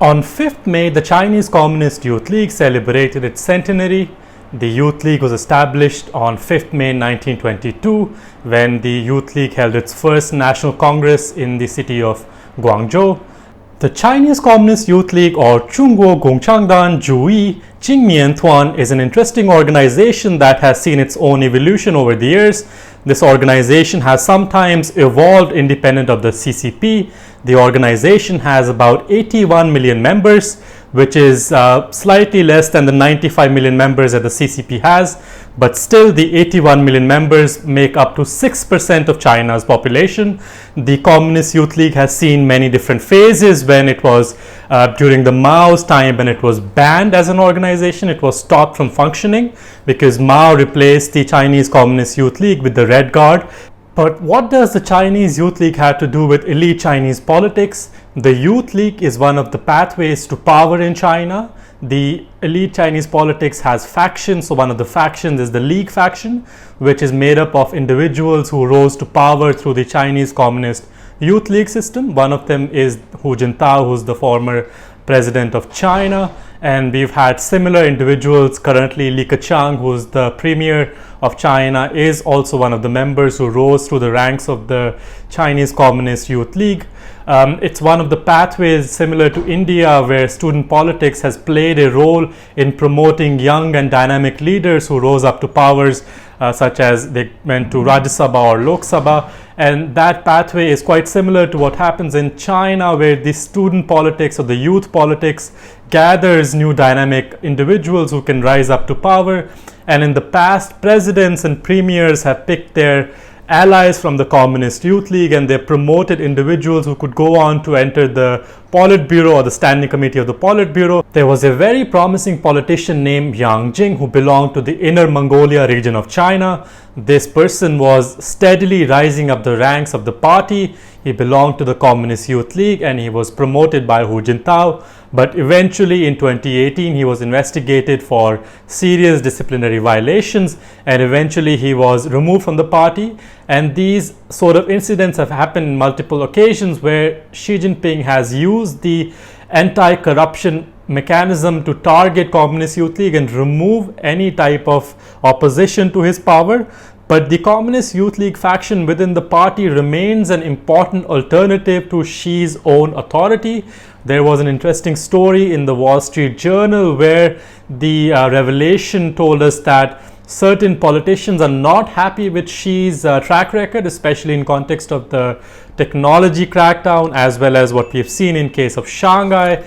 On 5th May, the Chinese Communist Youth League celebrated its centenary. The Youth League was established on 5th May 1922 when the Youth League held its first national congress in the city of Guangzhou. The Chinese Communist Youth League, or Zhongguo Gongchangdan Zhuyi Jingmiantuan, is an interesting organization that has seen its own evolution over the years. This organization has sometimes evolved independent of the CCP. The organization has about 81 million members, which is slightly less than the 95 million members that the CCP has, but still the 81 million members make up to 6% of China's population. The Communist Youth League has seen many different phases. When it was during the Mao's time, when it was banned as an organization, it was stopped from functioning because Mao replaced the Chinese Communist Youth League with the Red Guard. But what does the Chinese Youth League have to do with elite Chinese politics? The Youth League is one of the pathways to power in China. The elite Chinese politics has factions. So one of the factions is the League faction, which is made up of individuals who rose to power through the Chinese Communist Youth League system. One of them is Hu Jintao, who's the former president of China. And we've had similar individuals. Currently, Li Keqiang, who's the premier of China, is also one of the members who rose through the ranks of the Chinese Communist Youth League. It's one of the pathways similar to India, where student politics has played a role in promoting young and dynamic leaders who rose up to powers, such as they went to Rajya Sabha or Lok Sabha. And that pathway is quite similar to what happens in China, where the student politics or the youth politics gathers new dynamic individuals who can rise up to power. And in the past, presidents and premiers have picked their allies from the Communist Youth League, and they promoted individuals who could go on to enter the Politburo or the Standing Committee of the Politburo. There was a very promising politician named Yang Jing who belonged to the Inner Mongolia region of China. This person was steadily rising up the ranks of the party. He belonged to the Communist Youth League and he was promoted by Hu Jintao. But eventually in 2018, he was investigated for serious disciplinary violations and eventually he was removed from the party. And these sort of incidents have happened on multiple occasions where Xi Jinping has used the anti-corruption mechanism to target Communist Youth League and remove any type of opposition to his power. But the Communist Youth League faction within the party remains an important alternative to Xi's own authority. There was an interesting story in the Wall Street Journal where the revelation told us that certain politicians are not happy with Xi's track record, especially in context of the technology crackdown, as well as what we've seen in case of Shanghai.